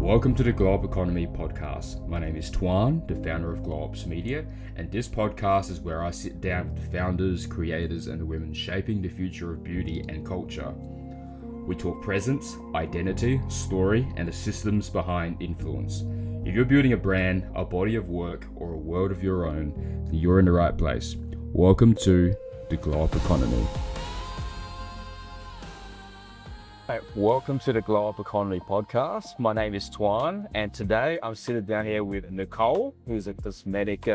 Welcome to the Glow Up Economy podcast. My name is Tuan, the founder of Glow Ups Media, and this podcast is where I sit down with the founders, creators, and the women shaping the future of beauty and culture. We talk presence, identity, story, and the systems behind influence. If you're building a brand, a body of work, or a world of your own, then you're in the right place. Welcome to the Glow Up Economy. Welcome to the Glow Up Economy podcast. My name is Tuan, and today I'm sitting down here with Nicole, who's a cosmetic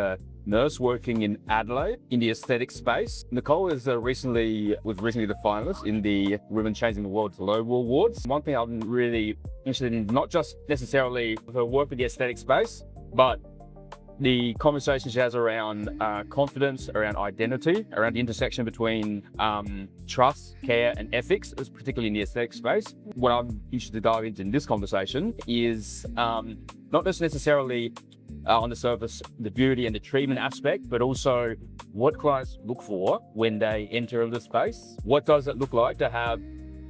nurse working in Adelaide in the aesthetic space. Nicole is recently the finalist in the Women Changing the World Global Awards. One thing I'm really interested in, not just necessarily her work in the aesthetic space, but the conversation she has around confidence, around identity, around the intersection between trust, care, and ethics, particularly in the aesthetic space. What I'm interested to dive into in this conversation is not just necessarily on the surface, the beauty and the treatment aspect, but also what clients look for when they enter the space. What does it look like to have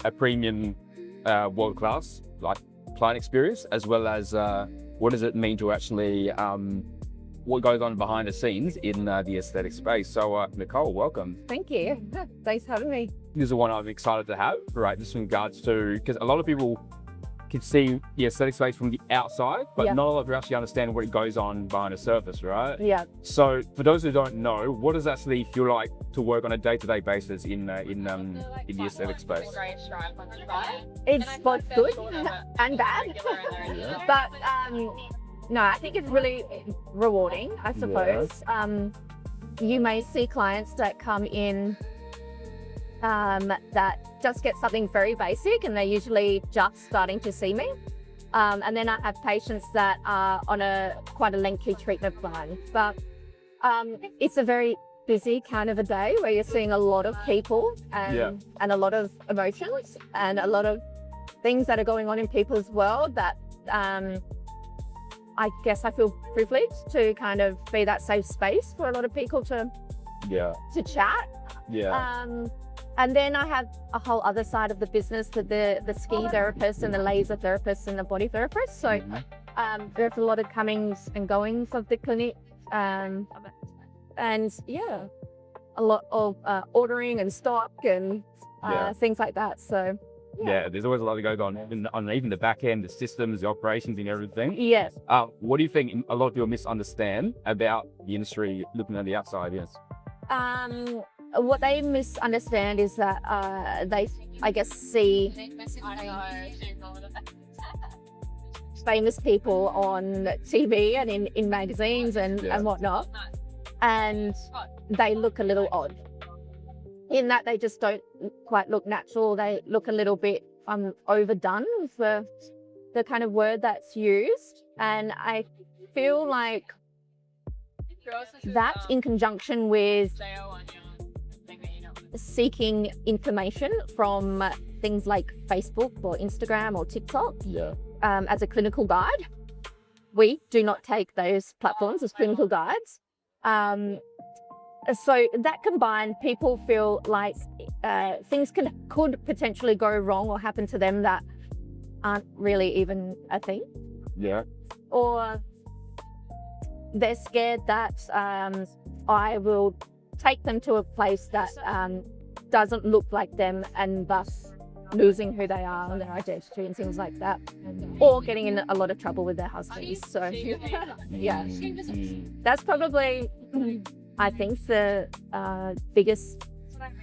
a premium world-class like client experience, as well as what does it mean to actually what goes on behind the scenes in the aesthetic space. So Nicole, welcome. Thank you. Thanks for having me. This is the one I'm excited to have, right? Just in regards to, because a lot of people can see the aesthetic space from the outside, but not a lot of people actually understand what goes on behind the surface, right? Yeah. So for those who don't know, what does it actually feel like to work on a day-to-day basis in the aesthetic space? It's both good and bad. But no, I think it's really rewarding, I suppose. Yeah. You may see clients that come in that just get something very basic, and they're usually just starting to see me. And then I have patients that are on quite a lengthy treatment plan. But it's a very busy kind of a day where you're seeing a lot of people and a lot of emotions and a lot of things that are going on in people's world that I guess I feel privileged to kind of be that safe space for a lot of people to chat. And then I have a whole other side of the business, the ski therapist and the laser therapist and the body therapist. So there's a lot of comings and goings of the clinic, and a lot of ordering and stock and things like that. So there's always a lot that goes on even the back end, the systems, the operations, and everything. Yes. What do you think a lot of people misunderstand about the industry looking on the outside? Yes. What they misunderstand is that they, I guess, see famous people on TV and in magazines and whatnot, and they look a little odd. In that they just don't quite look natural. They look a little bit overdone for the kind of word that's used. And I feel like that, in conjunction with seeking information from things like Facebook or Instagram or TikTok as a clinical guide, we do not take those platforms as clinical guides. So that combined, people feel like things could potentially go wrong or happen to them that aren't really even a thing. Yeah. Or they're scared that I will take them to a place that doesn't look like them, and thus losing who they are and their identity and things like that, or getting in a lot of trouble with their husbands. So that's probably, I think, the biggest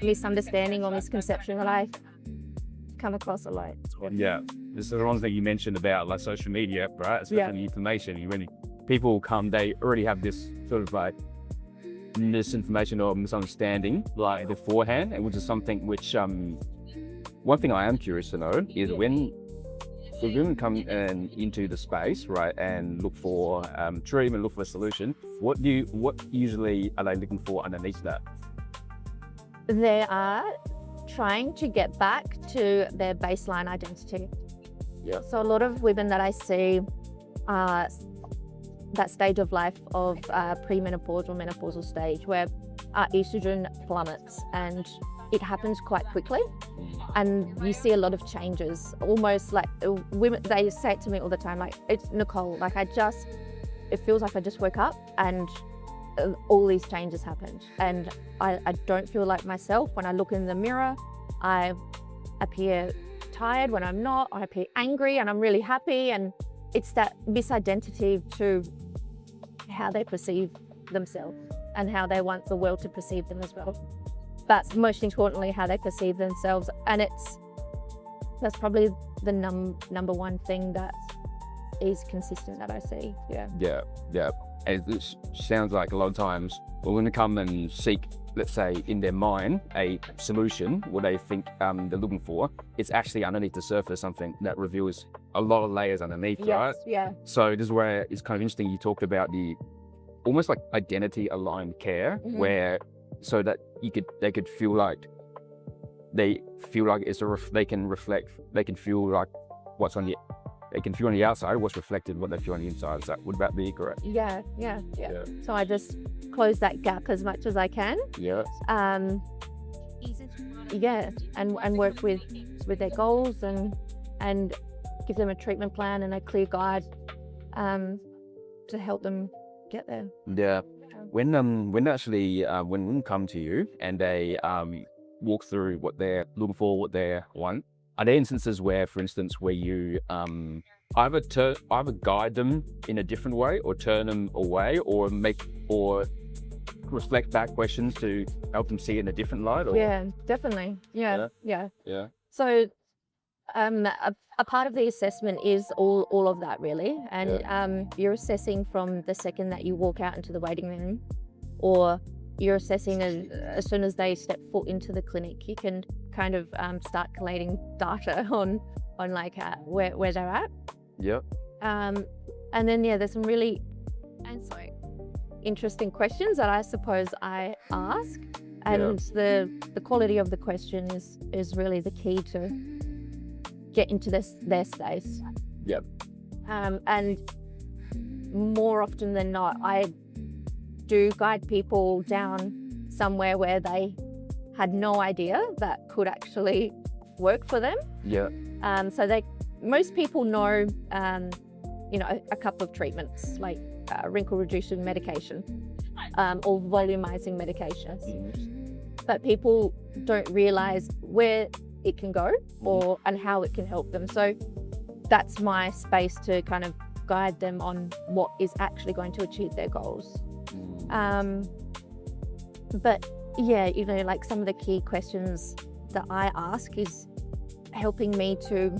misunderstanding or misconception that I come across a lot. Yeah, this is the one thing you mentioned about like social media, right? Especially the information. When people come, they already have this sort of like misinformation or misunderstanding like beforehand, and which is something which one thing I am curious to know is when the women come into the space, right, and look for treatment, look for a solution, what usually are they looking for underneath that? They are trying to get back to their baseline identity. Yeah. So a lot of women that I see that stage of life of premenopausal, menopausal stage where estrogen plummets, and it happens quite quickly, and you see a lot of changes. Almost like women, they say it to me all the time, like, it's Nicole, like it feels like I just woke up and all these changes happened, and I don't feel like myself. When I look in the mirror, I appear tired when I'm not, I appear angry and I'm really happy, and it's that misidentity to how they perceive themselves and how they want the world to perceive them as well. But most importantly, how they perceive themselves, and that's probably the number one thing that is consistent that I see. Yeah. And it sounds like a lot of times we're going to come and seek, let's say, in their mind, a solution, what they think they're looking for. It's actually underneath the surface, something that reveals a lot of layers underneath, right? Yeah. So this is where it's kind of interesting. You talked about the almost like identity aligned care, where so that they could feel like they can feel like what's on the. They can feel on the outside what's reflected, what they feel on the inside. Would that be correct? Yeah. So I just close that gap as much as I can. Yeah. And work with their goals and give them a treatment plan and a clear guide to help them get there. Yeah. When women come to you and they walk through what they're looking for, what they want, are there instances where, for instance, where you either guide them in a different way, or turn them away, or reflect back questions to help them see it in a different light? Or? Yeah, definitely. Yeah. So, a part of the assessment is all of that, really, and you're assessing from the second that you walk out into the waiting room, or you're assessing as soon as they step foot into the clinic. You can kind of start collating data on like where they're at. Yep. And then there's some really interesting questions that I suppose I ask, and the quality of the question is really the key to get into their space. Yep. And more often than not, I do guide people down somewhere where they had no idea that could actually work for them. Yeah. So most people know, a couple of treatments like wrinkle reducing medication or volumizing medications, but people don't realize where it can go and how it can help them. So that's my space to kind of guide them on what is actually going to achieve their goals. But like some of the key questions that I ask is helping me to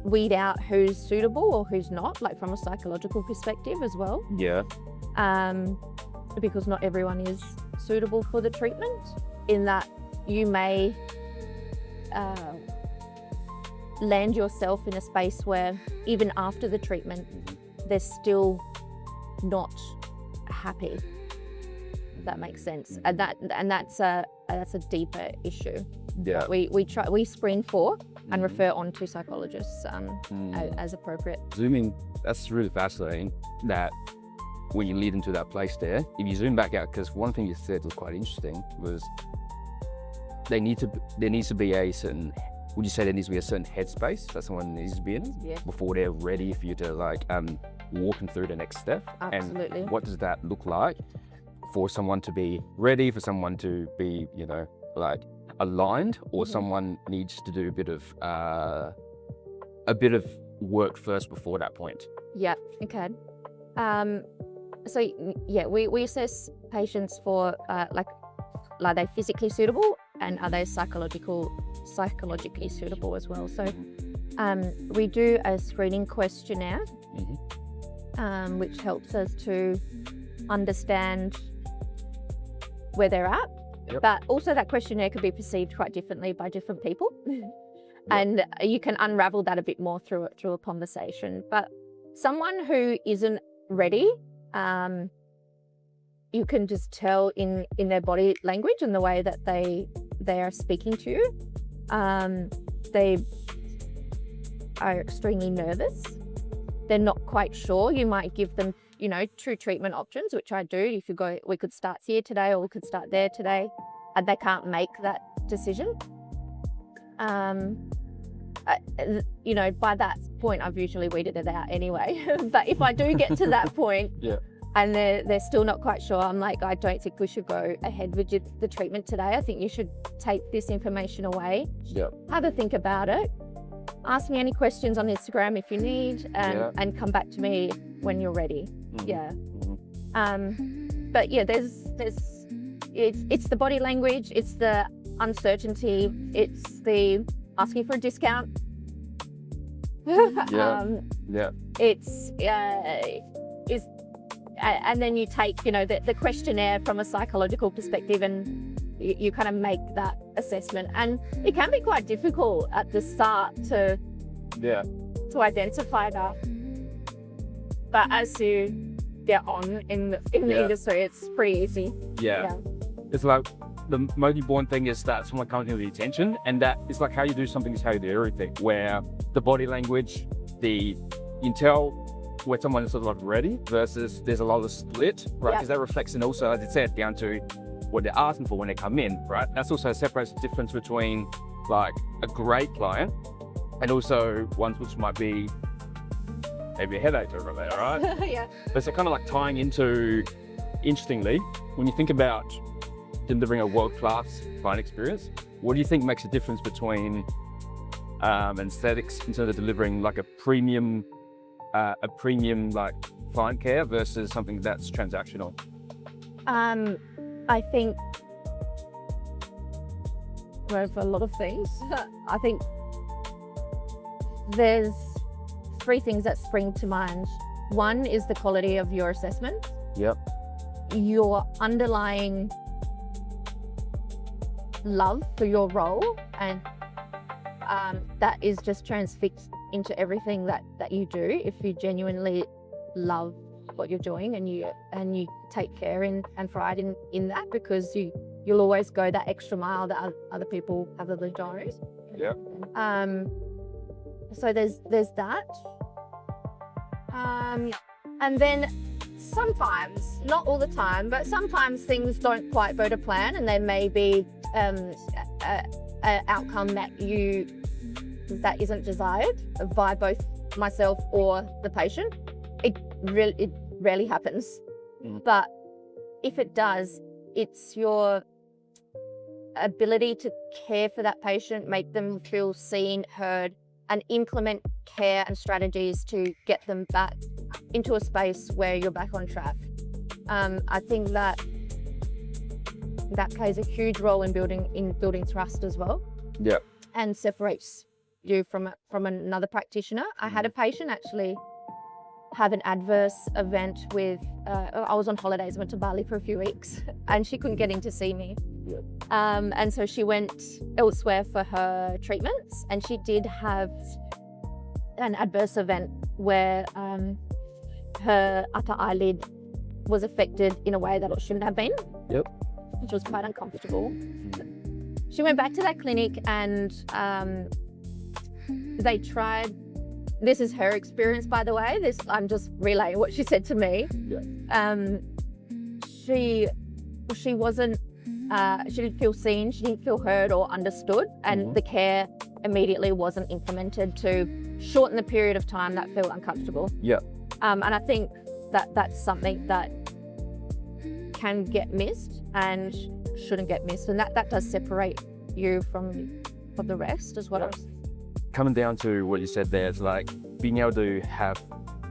weed out who's suitable or who's not, like from a psychological perspective as well. Yeah. Because not everyone is suitable for the treatment, in that you may land yourself in a space where even after the treatment, they're still not happy. If that makes sense, and that's a deeper issue. Yeah. We screen for and refer on to psychologists as appropriate. Zooming, that's really fascinating. That when you lead into that place there, if you zoom back out, because one thing you said was quite interesting was there needs to be a certain. Would you say there needs to be a certain headspace that someone needs to be in before they're ready for you to walk them through the next step? Absolutely. And what does that look like for someone to be ready, for someone to be, aligned, or someone needs to do a bit of work first before that point? Yeah. Okay. We assess patients for are they physically suitable, and are they psychologically suitable as well. So we do a screening questionnaire, which helps us to understand where they're at. Yep. But also that questionnaire could be perceived quite differently by different people. And you can unravel that a bit more through a conversation. But someone who isn't ready, you can just tell in their body language and the way that they are speaking to you. They are extremely nervous. They're not quite sure. You might give them, 2 treatment options, which I do. If you go, we could start here today, or we could start there today, and they can't make that decision. By that point, I've usually weeded it out anyway. But if I do get to that point, and they're still not quite sure, I'm like, I don't think we should go ahead with the treatment today. I think you should take this information away. Have a think about it. Ask me any questions on Instagram if you need, and come back to me when you're ready. But yeah, it's the body language, it's the uncertainty, it's the asking for a discount. And then you take, the questionnaire from a psychological perspective, and you kind of make that assessment. And it can be quite difficult at the start to identify that. But as you get on in the industry, it's pretty easy. It's like the most important thing is that someone comes into the attention, and that it's like how you do something is how you do everything, where the body language, you can tell where someone is sort of like ready versus there's a lot of split, right? Because that reflects, and also, as it said, down to what they're asking for when they come in, right? That's also separates the difference between like a great client and also ones which might be maybe a headache over there, right? But it's kind of like tying into, interestingly, when you think about delivering a world-class client experience, what do you think makes a difference between aesthetics in terms of delivering like a premium like client care versus something that's transactional? I think for a lot of things, I think there's 3 things that spring to mind. One is the quality of your assessment. Your underlying love for your role, and that is just transfixed into everything that you do. If you genuinely love what you're doing and you take care and pride in that, because you'll always go that extra mile that other people have the don't. So there's that. And then sometimes, not all the time, but sometimes things don't quite go to plan, and there may be an outcome that isn't desired by both myself or the patient. It rarely happens, but if it does, it's your ability to care for that patient, make them feel seen, heard, and implement care and strategies to get them back into a space where you're back on track. I think that plays a huge role in building trust as well. And separates you from another practitioner. I had a patient actually have an adverse event with, I was on holidays, went to Bali for a few weeks, and she couldn't get in to see me. And so she went elsewhere for her treatments, and she did have an adverse event where her upper eyelid was affected in a way that it shouldn't have been, which was quite uncomfortable. She went back to that clinic, and they tried, this is her experience, by the way, I'm just relaying what she said to me. She wasn't, she didn't feel seen, she didn't feel heard or understood, and the care immediately wasn't implemented to shorten the period of time that felt uncomfortable. And I think that's something that can get missed and shouldn't get missed, and that does separate you from the rest as well. Coming down to what you said there, it's like being able to have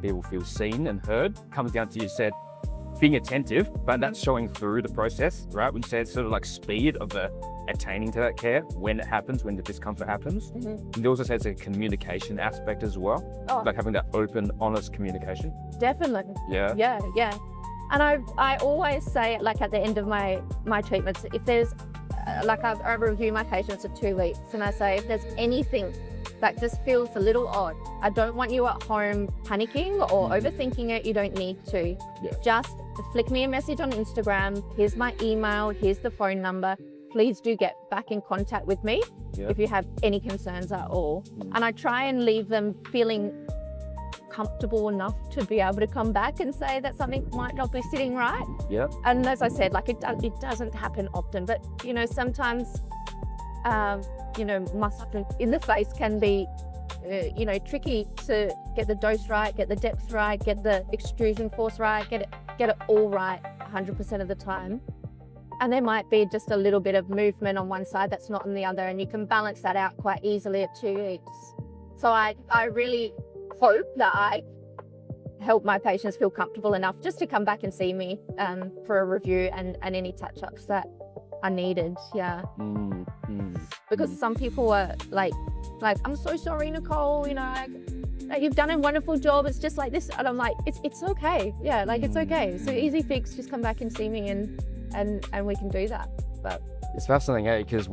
people feel seen and heard comes down to, you said, being attentive, but that's showing through the process, right? When you said sort of like speed of attaining to that care, when it happens, when the discomfort happens. And it also says a communication aspect as well, like having that open, honest communication. Definitely. Yeah. And I always say, like at the end of my treatments, if there's, I review my patients at 2 weeks, and I say, if there's anything that just feels a little odd, I don't want you at home panicking or overthinking it. You don't need to. Just flick me a message on Instagram. Here's my email. Here's the phone number. Please do get back in contact with me if you have any concerns at all. And I try and leave them feeling comfortable enough to be able to come back and say that something might not be sitting right. And as I said, like it doesn't happen often, but sometimes muscle in the face can be, tricky to get the dose right, get the depth right, get the extrusion force right, get it all right 100% of the time. And there might be just a little bit of movement on one side that's not on the other, and you can balance that out quite easily at 2 weeks. So I really hope that I help my patients feel comfortable enough just to come back and see me for a review and any touch-ups that are needed. Yeah. Because some people are like, I'm so sorry, Nicole, you've done a wonderful job. It's just like this. And I'm like, it's okay. Yeah, it's okay. So easy fix, just come back and see me and we can do that. But it's fascinating, because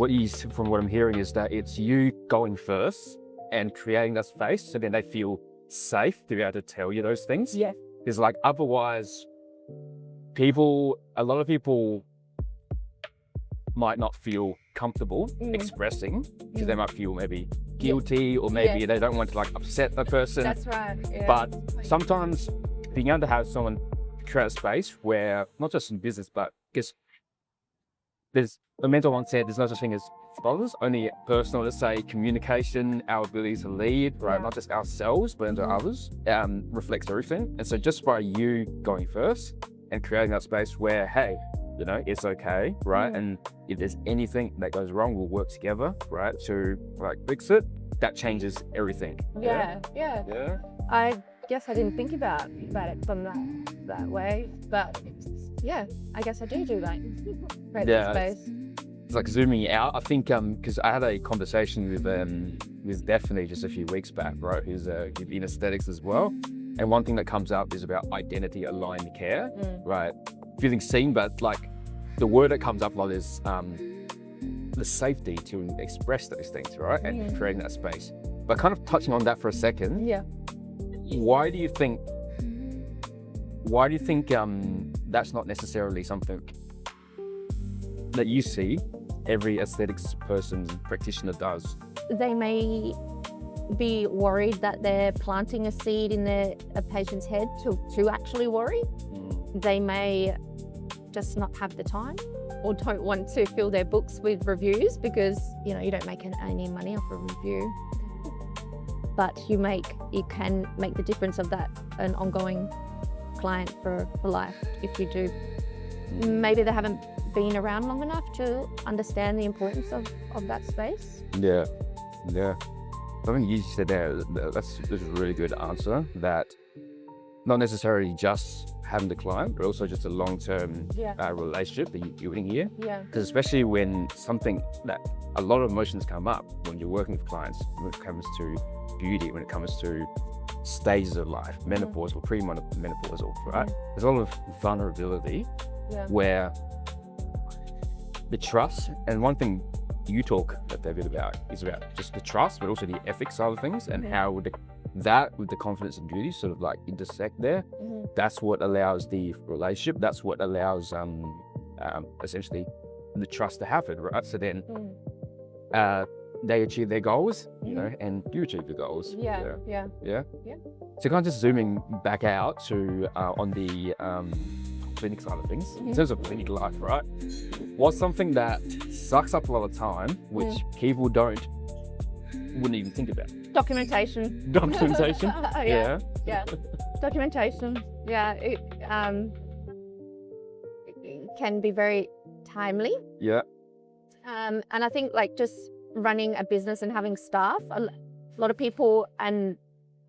from what I'm hearing is that it's you going first and creating that space so then they feel safe to be able to tell you those things. Yeah. Because otherwise a lot of people might not feel comfortable expressing because they might feel maybe guilty or maybe they don't want to upset the person. That's right. Yeah. But sometimes being able to have someone create a space where, not just in business, but because there's the mentor once said there's no such thing as brothers, only personal, let's say, communication, our ability to lead, right? Not just ourselves, but into others, reflects everything. And so just by you going first and creating that space where, hey, it's okay, right? And if there's anything that goes wrong, we'll work together, right, to fix it. That changes everything. Yeah. I guess I didn't think about it from that way, but yeah, I guess I do that. Create that space. It's zooming out. I think because I had a conversation with Daphne just a few weeks back, right? Who's in aesthetics as well. And one thing that comes up is about identity aligned care, right? Feeling seen, but the word that comes up a lot is the safety to express those things, right? And creating that space. But kind of touching on that for a second. Yeah. Why do you think that's not necessarily something that you see every aesthetics person, practitioner does? They may be worried that they're planting a seed in a patient's head to actually worry. They may just not have the time or don't want to fill their books with reviews because, you don't make any money off a review. But you can make the difference of that an ongoing client for life if you do. Maybe they haven't been around long enough to understand the importance of that space. Yeah. I think you said that's a really good answer, that not necessarily just having the client, but also just a long-term relationship that you're building here. Yeah. Because especially when something that a lot of emotions come up when you're working with clients, when it comes to beauty, when it comes to stages of life, menopausal, pre-menopausal, right? There's a lot of vulnerability where the trust, and one thing you talk a fair bit about is about just the trust, but also the ethics side of things, and how would that with the confidence and beauty sort of intersect there. That's what allows the relationship, that's what allows essentially the trust to happen, right? So then they achieve their goals, and you achieve the goals. Yeah. So kind of just zooming back out to on the clinic side of things, in terms of clinic life, right? What's something that sucks up a lot of time, which people wouldn't even think about? Documentation. Yeah. Documentation. Yeah. It can be very timely. Yeah. And I think just running a business and having staff, a lot of people, and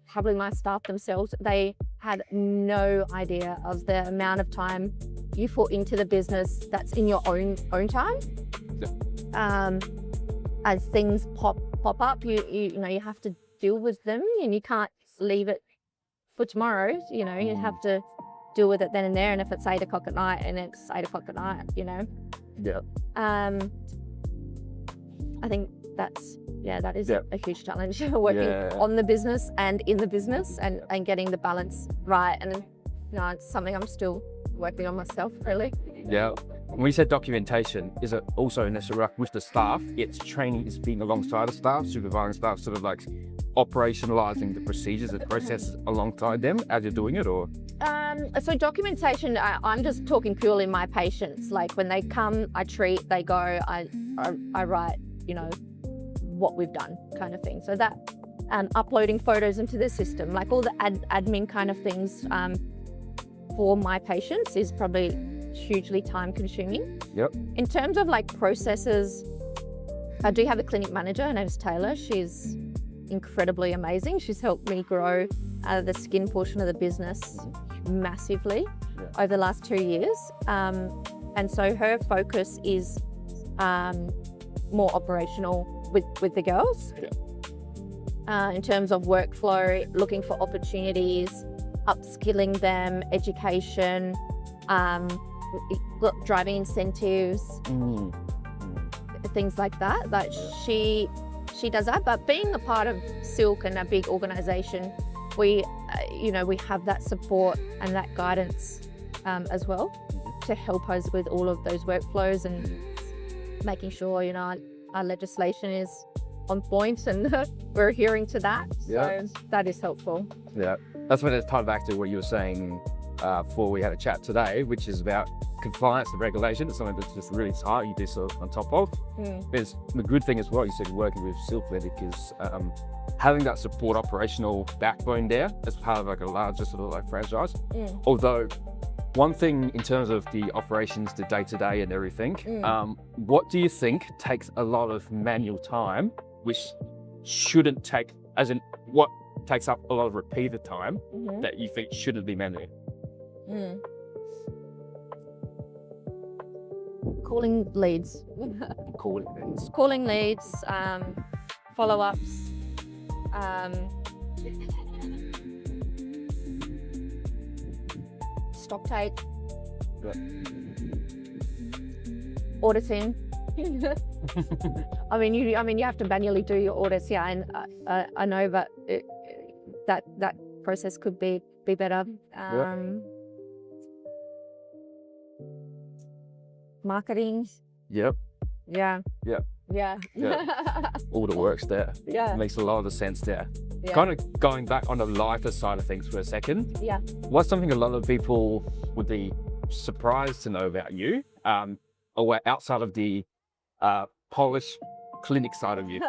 probably my staff themselves, they had no idea of the amount of time you put into the business that's in your own time. As things pop up, you have to deal with them, and you can't leave it for tomorrow. You have to deal with it then and there. And if it's 8 o'clock at night, and it's 8 o'clock at night, Yeah. I think that is a huge challenge, working on the business and in the business, and getting the balance right. And it's something I'm still working on myself, really. Yeah. When you said documentation, is it also necessary with the staff? It's training, it's being alongside the staff, supervising staff, sort of operationalizing the procedures and processes alongside them as you're doing it, or? So documentation, I'm just talking purely my patients. When they come, I treat, they go, I write, what we've done kind of thing. So that, uploading photos into the system, like all the admin kind of things for my patients is probably hugely time consuming. Yep. In terms of like processes, I do have a clinic manager. Her name's Taylor. She's incredibly amazing. She's helped me grow the skin portion of the business massively over the last 2 years. And so her focus is more operational with the girls. In terms of workflow, looking for opportunities, upskilling them, education, driving incentives, things like that. That she does that. But being a part of Silk and a big organisation, we have that support and that guidance as well to help us with all of those workflows and making sure our legislation is on point and we're adhering to that. So that is helpful. Yeah, that's when it's tied back to what you were saying before we had a chat today, which is about compliance and regulation. It's something that's just really tight you do sort of on top of. There's the good thing as well, you said working with Silk Clinic is having that support operational backbone there as part of like a larger sort of like franchise. Although one thing in terms of the operations, the day-to-day and everything, what do you think takes a lot of manual time, which shouldn't take, as in what takes up a lot of repeated time that you think shouldn't be manual? Calling leads. Calling leads, follow-ups, stock take, auditing. I mean, you have to manually do your audits, and I know, but that process could be better. Marketing. Yep. Yeah. All the works there. Makes a lot of sense there. Kind of going back on the lighter side of things for a second. What's something a lot of people would be surprised to know about you, or outside of the polished clinic side of you?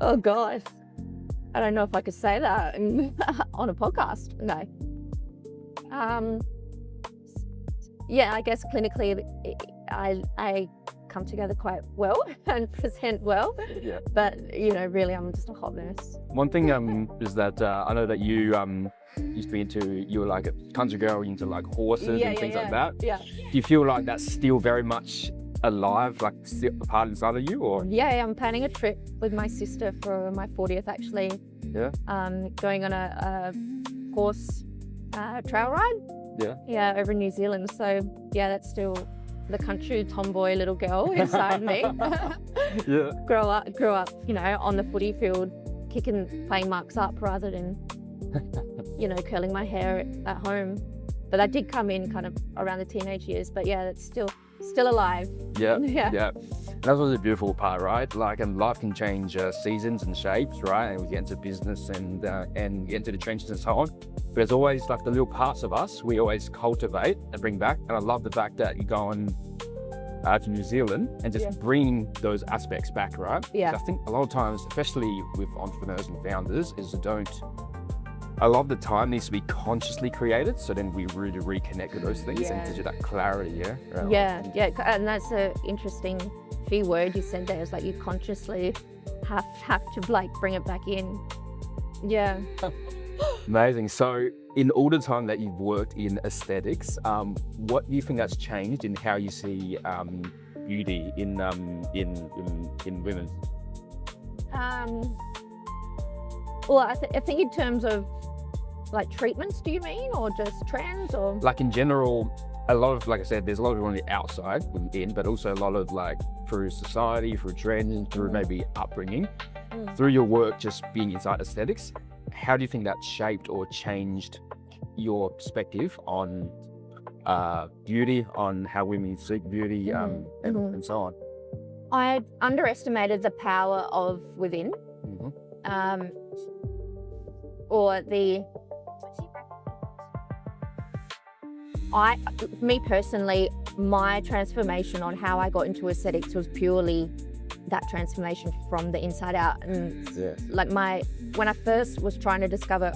Oh gosh, I don't know if I could say that on a podcast. No. I guess clinically, I come together quite well and present well. But really, I'm just a hot mess. One thing is that I know that you used to be you were like a country girl into like horses and things like that. Do you feel like that's still very much alive, like still a part inside of you, or? I'm planning a trip with my sister for my 40th actually. Going on a horse trail ride. Over in New Zealand. So that's still the country tomboy little girl inside me. Grew up, on the footy field, playing marks up rather than, curling my hair at home. But that did come in kind of around the teenage years. But it's still alive. And that's what's the beautiful part, right? Like, and life can change seasons and shapes, right? And we get into business and get into the trenches and so on. But there's always like the little parts of us we always cultivate and bring back. And I love the fact that you go on to New Zealand and just bring those aspects back, right? So I think a lot of times, especially with entrepreneurs and founders, is a lot of the time needs to be consciously created. So then we really reconnect with those things and to that clarity. And that's an interesting few words you said there. It's like you consciously have to like bring it back in. Amazing. So in all the time that you've worked in aesthetics, what do you think that's changed in how you see beauty in women? Well, I think in terms of like treatments, do you mean, or just trends, or? Like in general, a lot of, like I said, there's a lot of people on the outside, within, but also a lot of like through society, through trends, through maybe upbringing, through your work, just being inside aesthetics. How do you think that shaped or changed your perspective on beauty, on how women seek beauty, and so on? I underestimated the power of within, me personally, my transformation on how I got into aesthetics was purely that transformation from the inside out. And like when I first was trying to discover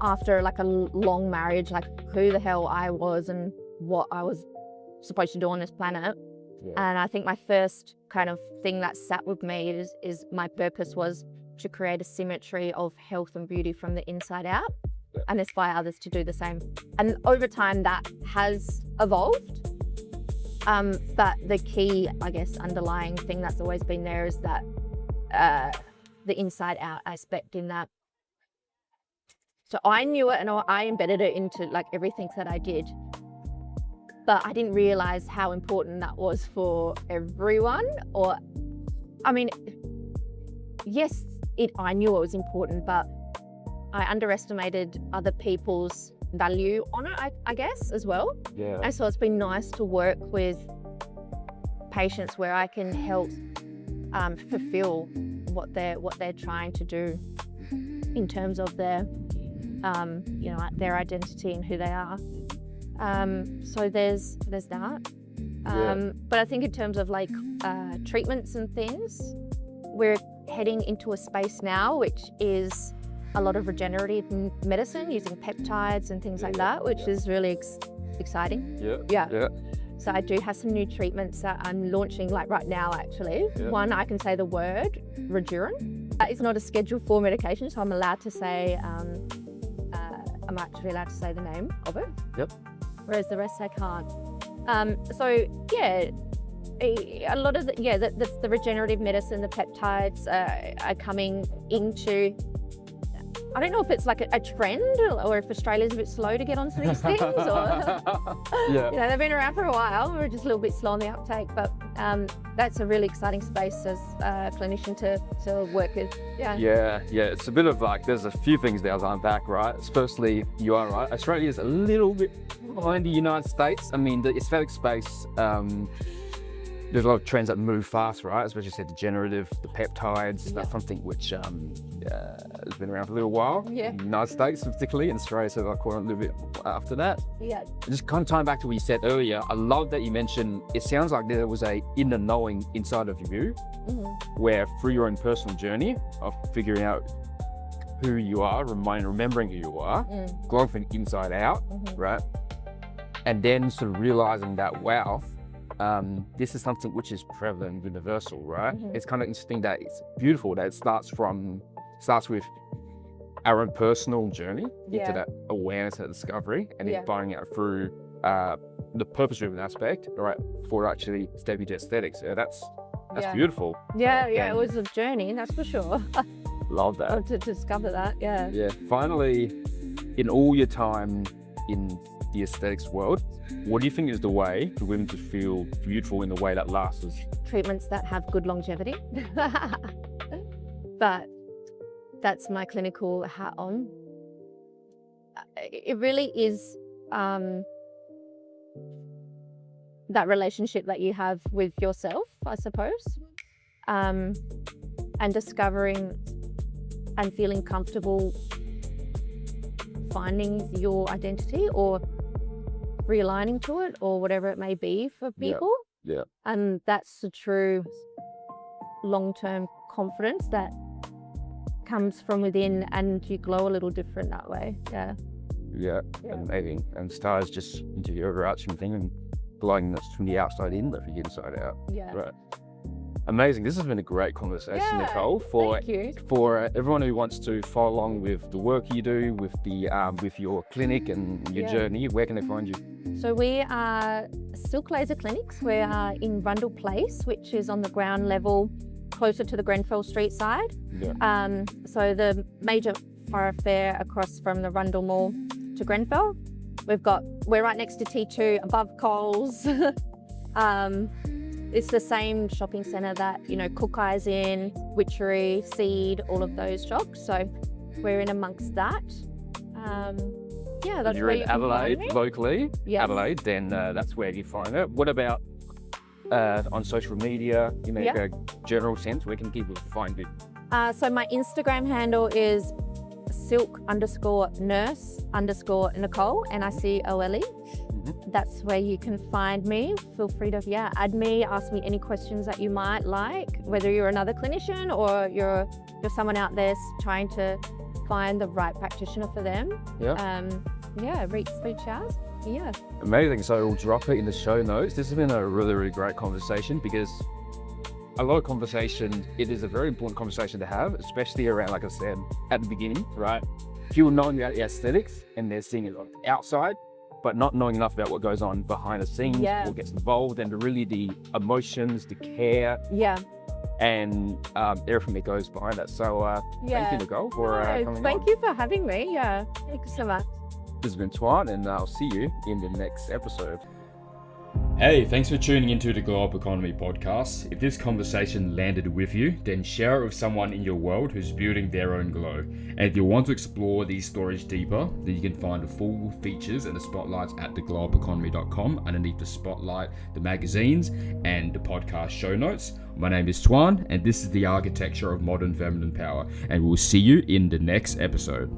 after like a long marriage, like who the hell I was and what I was supposed to do on this planet. And I think my first kind of thing that sat with me is my purpose was to create a symmetry of health and beauty from the inside out and inspire others to do the same. And over time that has evolved. But the key, I guess, underlying thing that's always been there is that the inside out aspect in that. So I knew it and I embedded it into like everything that I did. But I didn't realize how important that was for everyone. Or, I mean, yes, I knew it was important, but I underestimated other people's value on it, I guess, as well. Yeah. And so it's been nice to work with patients where I can help fulfill what they're trying to do in terms of their, their identity and who they are. So there's that. But I think in terms of like treatments and things, we're heading into a space now which is a lot of regenerative medicine using peptides and things like that, which is really exciting. Yeah. So I do have some new treatments that I'm launching like right now actually. One, I can say the word, Redurin. It's not a Schedule 4 medication, so I'm allowed to say, I'm actually allowed to say the name of it. Whereas the rest I can't. So yeah, a lot of the regenerative medicine, the peptides are coming into, I don't know if it's like a trend or if Australia's a bit slow to get onto these things or, they've been around for a while. We're just a little bit slow on the uptake, but that's a really exciting space as a clinician to work with. Yeah. It's a bit of like, there's a few things there to unpack, right? Firstly, you are right. Australia is a little bit behind the United States. I mean, the aesthetic space, there's a lot of trends that move fast, right? Especially said degenerative, the peptides, that's something which has been around for a little while. In the United States particularly, in Australia, so I caught on a little bit after that. Just kind of tying back to what you said earlier, I love that you mentioned, it sounds like there was a inner knowing inside of you, where through your own personal journey of figuring out who you are, remembering who you are, going from the inside out, right? And then sort of realizing that, wow, this is something which is prevalent, universal, right? It's kind of interesting that it's beautiful that it starts with our own personal journey into that awareness and discovery, and then finding out through the purpose-driven aspect, right, for actually stepping into aesthetics. That's beautiful. It was a journey, that's for sure. Love that. To discover that, Finally, in all your time in the aesthetics world, what do you think is the way for women to feel beautiful in the way that lasts? Treatments that have good longevity. But that's my clinical hat on. It really is that relationship that you have with yourself, I suppose, and discovering and feeling comfortable finding your identity or realigning to it or whatever it may be for people. And that's the true long-term confidence that comes from within, and you glow a little different that way. Amazing. And stars just into the overarching thing and glowing that's from the outside in, but from the inside out. Right. Amazing. This has been a great conversation, Nicole. Thank you. For everyone who wants to follow along with the work you do, with the with your clinic and your journey, where can they find you? So we are Silk Laser Clinics. We are in Rundle Place, which is on the ground level, closer to the Grenfell Street side. So the major thoroughfare across from the Rundle Mall to Grenfell. We're right next to T2, above Coles. It's the same shopping centre that, Cook Eye's in, Witchery, Seed, all of those shops. So we're in amongst that. That's you're where in you can Adelaide, find me. locally, Adelaide, then that's where you find it. What about on social media, a general sense, where can people find it? So my Instagram handle is silk_nurse_Nicole, Nicole. That's where you can find me. Feel free to add me, ask me any questions that you might like, whether you're another clinician or you're someone out there trying to find the right practitioner for them. Reach out. Amazing. So we'll drop it in the show notes. This has been a really, really great conversation, because a lot of conversation, it is a very important conversation to have, especially around, like I said, at the beginning, right? People knowing about the aesthetics and they're seeing it on the outside, but not knowing enough about what goes on behind the scenes, what gets involved, and really the emotions, the care, and everything that goes behind that. So thank you, Nicole, for coming Thank on. you for having me. Thank you so much. This has been Tuan, and I'll see you in the next episode. Hey, thanks for tuning into the Glow Up Economy podcast. If this conversation landed with you, then share it with someone in your world who's building their own glow. And if you want to explore these stories deeper, then you can find the full features and the spotlights at theglowupeconomy.com underneath the spotlight, the magazines, and the podcast show notes. My name is Tuan, and this is the architecture of modern feminine power. And we'll see you in the next episode.